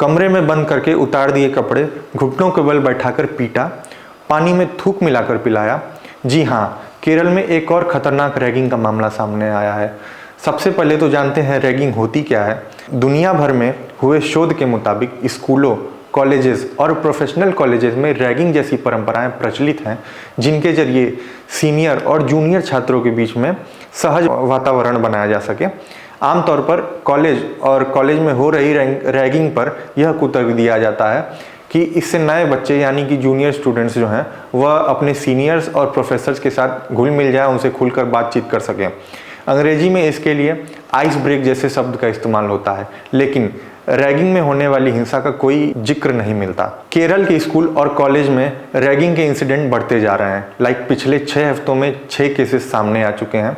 कमरे में बंद करके उतार दिए कपड़े, घुटनों के बल बैठाकर पीटा, पानी में थूक मिलाकर पिलाया। जी हाँ, केरल में एक और खतरनाक रैगिंग का मामला सामने आया है। सबसे पहले तो जानते हैं रैगिंग होती क्या है। दुनिया भर में हुए शोध के मुताबिक स्कूलों, कॉलेजेस और प्रोफेशनल कॉलेजेस में रैगिंग जैसी परंपराएं प्रचलित हैं, जिनके जरिए सीनियर और जूनियर छात्रों के बीच में सहज वातावरण बनाया जा सके। आमतौर पर कॉलेज में हो रही रैगिंग पर यह कुतर्क दिया जाता है कि इससे नए बच्चे यानी कि जूनियर स्टूडेंट्स जो हैं वह अपने सीनियर्स और प्रोफेसर्स के साथ घुल मिल जाए, उनसे खुलकर बातचीत कर सकें। अंग्रेजी में इसके लिए आइस ब्रेक जैसे शब्द का इस्तेमाल होता है, लेकिन रैगिंग में होने वाली हिंसा का कोई जिक्र नहीं मिलता। केरल के स्कूल और कॉलेज में रैगिंग के इंसिडेंट बढ़ते जा रहे हैं। पिछले 6 हफ्तों में 6 केसेस सामने आ चुके हैं,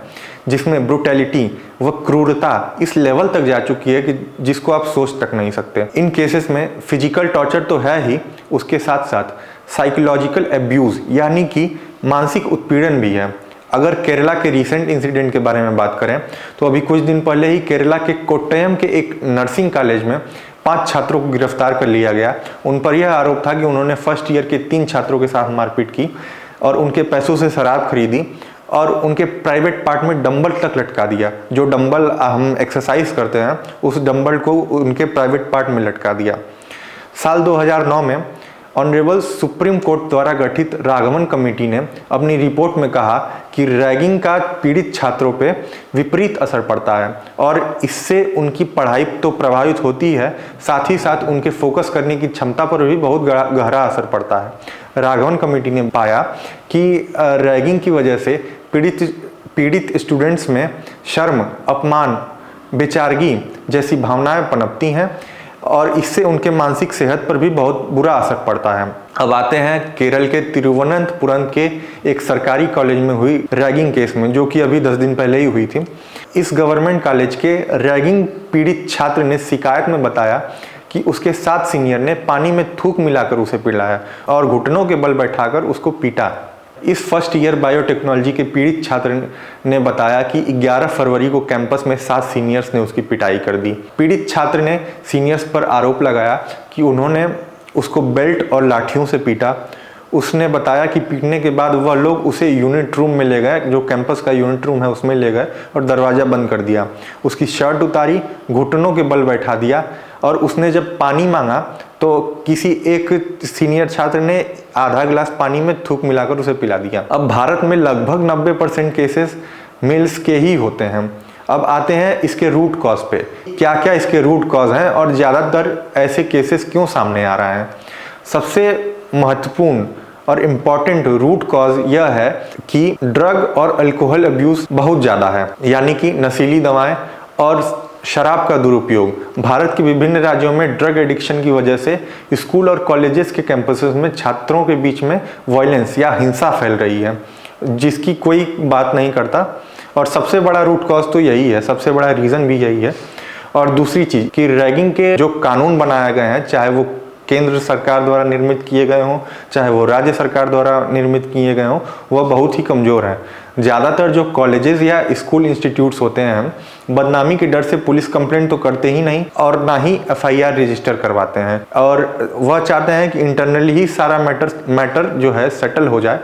जिसमें ब्रूटैलिटी व क्रूरता इस लेवल तक जा चुकी है कि जिसको आप सोच तक नहीं सकते। इन केसेस में फिजिकल टॉर्चर तो है ही, उसके साथ साथ साइकोलॉजिकल एब्यूज़ यानी कि मानसिक उत्पीड़न भी है। अगर केरला के रिसेंट इंसिडेंट के बारे में बात करें तो अभी कुछ दिन पहले ही केरला के कोट्टयम के एक नर्सिंग कॉलेज में 5 छात्रों को गिरफ्तार कर लिया गया। उन पर यह आरोप था कि उन्होंने फर्स्ट ईयर के 3 छात्रों के साथ मारपीट की और उनके पैसों से शराब खरीदी और उनके प्राइवेट पार्ट में डंबल तक लटका दिया। जो डंबल हम एक्सरसाइज करते हैं उस डंबल को उनके प्राइवेट पार्ट में लटका दिया। साल 2009 में ऑनरेबल सुप्रीम कोर्ट द्वारा गठित राघवन कमेटी ने अपनी रिपोर्ट में कहा कि रैगिंग का पीड़ित छात्रों पे विपरीत असर पड़ता है और इससे उनकी पढ़ाई तो प्रभावित होती है, साथ ही साथ उनके फोकस करने की क्षमता पर भी बहुत गहरा असर पड़ता है। राघवन कमेटी ने पाया कि रैगिंग की वजह से पीड़ित स्टूडेंट्स में शर्म, अपमान, बेचारगी जैसी भावनाएं पनपती हैं और इससे उनके मानसिक सेहत पर भी बहुत बुरा असर पड़ता है। अब आते हैं केरल के तिरुवनंतपुरम के एक सरकारी कॉलेज में हुई रैगिंग केस में, जो कि अभी 10 दिन पहले ही हुई थी। इस गवर्नमेंट कॉलेज के रैगिंग पीड़ित छात्र ने शिकायत में बताया कि उसके 7 सीनियर ने पानी में थूक मिलाकर उसे पिलाया और घुटनों के बल बैठाकर उसको पीटा। इस फर्स्ट ईयर बायोटेक्नोलॉजी के पीड़ित छात्र ने बताया कि 11 फरवरी को कैंपस में 7 सीनियर्स ने उसकी पिटाई कर दी। पीड़ित छात्र ने सीनियर्स पर आरोप लगाया कि उन्होंने उसको बेल्ट और लाठियों से पीटा। उसने बताया कि पीटने के बाद वह लोग उसे यूनिट रूम में ले गए, जो कैंपस का यूनिट रूम है उसमें ले गए और दरवाज़ा बंद कर दिया। उसकी शर्ट उतारी, घुटनों के बल बैठा दिया और उसने जब पानी मांगा तो किसी एक सीनियर छात्र ने आधा गिलास पानी में थूक मिलाकर उसे पिला दिया। अब भारत में लगभग 90% केसेस मेल्स के ही होते हैं। अब आते हैं इसके रूट कॉज पे। क्या क्या इसके रूट कॉज हैं और ज़्यादातर ऐसे केसेस क्यों सामने आ रहे हैं। सबसे महत्वपूर्ण और इम्पॉर्टेंट रूट कॉज यह है कि ड्रग और अल्कोहल अब्यूज़ बहुत ज़्यादा है, यानी कि नशीली दवाएं और शराब का दुरुपयोग। भारत के विभिन्न राज्यों में ड्रग एडिक्शन की वजह से स्कूल और कॉलेजेस के कैंपसेस में छात्रों के बीच में वायलेंस या हिंसा फैल रही है, जिसकी कोई बात नहीं करता। और सबसे बड़ा रूट कॉज तो यही है, सबसे बड़ा रीज़न भी यही है। और दूसरी चीज़ कि रैगिंग के जो कानून बनाए गए हैं, चाहे वो केंद्र सरकार द्वारा निर्मित किए गए हों, चाहे वो राज्य सरकार द्वारा निर्मित किए गए हों, वह बहुत ही कमज़ोर हैं। ज़्यादातर जो कॉलेजेस या स्कूल इंस्टीट्यूट्स होते हैं, बदनामी के डर से पुलिस कंप्लेंट तो करते ही नहीं और ना ही FIR रजिस्टर करवाते हैं, और वह चाहते हैं कि इंटरनली ही सारा मैटर जो है सेटल हो जाए।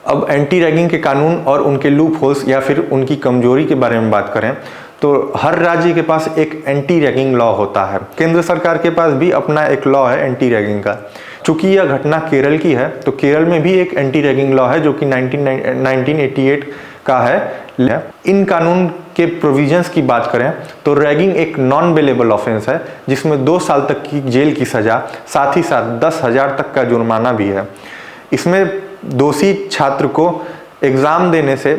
अब एंटी रैगिंग के कानून और उनके लूप होल्स या फिर उनकी कमजोरी के बारे में बात करें तो हर राज्य के पास एक एंटी रैगिंग लॉ होता है। केंद्र सरकार के पास भी अपना एक लॉ है एंटी रैगिंग का। चूंकि यह घटना केरल की है तो केरल में भी एक एंटी रैगिंग लॉ है जो कि 1988 का है। इन कानून के प्रोविजंस की बात करें तो रैगिंग एक नॉन बेलेबल ऑफेंस है, जिसमें 2 साल तक की जेल की सज़ा, साथ ही साथ 10,000 तक का जुर्माना भी है। इसमें दोषी छात्र को एग्ज़ाम देने से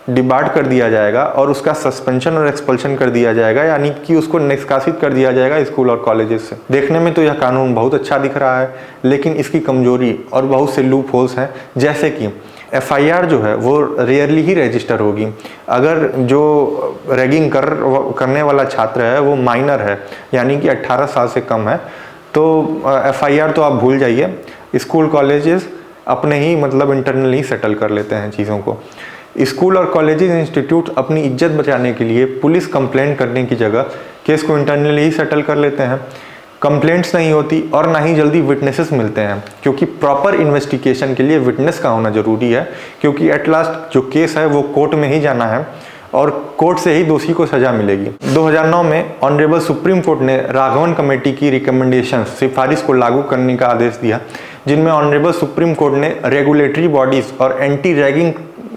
डिबार्ड कर दिया जाएगा और उसका सस्पेंशन और एक्सपल्शन कर दिया जाएगा, यानी कि उसको निष्कासित कर दिया जाएगा स्कूल और कॉलेजेस से। देखने में तो यह कानून बहुत अच्छा दिख रहा है, लेकिन इसकी कमजोरी और बहुत से लूप होल्स हैं, जैसे कि FIR जो है वो रेयरली ही रजिस्टर होगी। अगर जो रैगिंग करने वाला छात्र है वो माइनर है, यानी कि 18 साल से कम है, तो FIR तो आप भूल जाइए। स्कूल कॉलेजेस अपने ही इंटरनल ही सेटल कर लेते हैं चीज़ों को। स्कूल और कॉलेजेस इंस्टीट्यूट अपनी इज्जत बचाने के लिए पुलिस कंप्लेंट करने की जगह केस को इंटरनली ही सेटल कर लेते हैं। कंप्लेंट्स नहीं होती और ना ही जल्दी विटनेसेस मिलते हैं, क्योंकि प्रॉपर इन्वेस्टिगेशन के लिए विटनेस का होना ज़रूरी है, क्योंकि एट लास्ट जो केस है वो कोर्ट में ही जाना है और कोर्ट से ही दोषी को सज़ा मिलेगी। 2009 में ऑनरेबल सुप्रीम कोर्ट ने राघवन कमेटी की रिकमेंडेशन सिफारिश को लागू करने का आदेश दिया, जिनमें ऑनरेबल सुप्रीम कोर्ट ने रेगुलेटरी बॉडीज़ और एंटी रैगिंग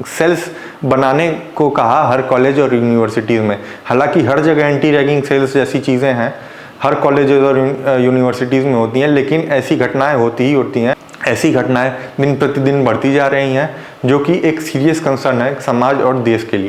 सेल्स बनाने को कहा हर कॉलेज और यूनिवर्सिटीज़ में। हालांकि हर जगह एंटी रैगिंग सेल्स जैसी चीज़ें हैं हर कॉलेजेस और यूनिवर्सिटीज़ में होती हैं, लेकिन ऐसी घटनाएं होती ही होती हैं। ऐसी घटनाएं दिन प्रतिदिन बढ़ती जा रही हैं, जो कि एक सीरियस कंसर्न है समाज और देश के लिए।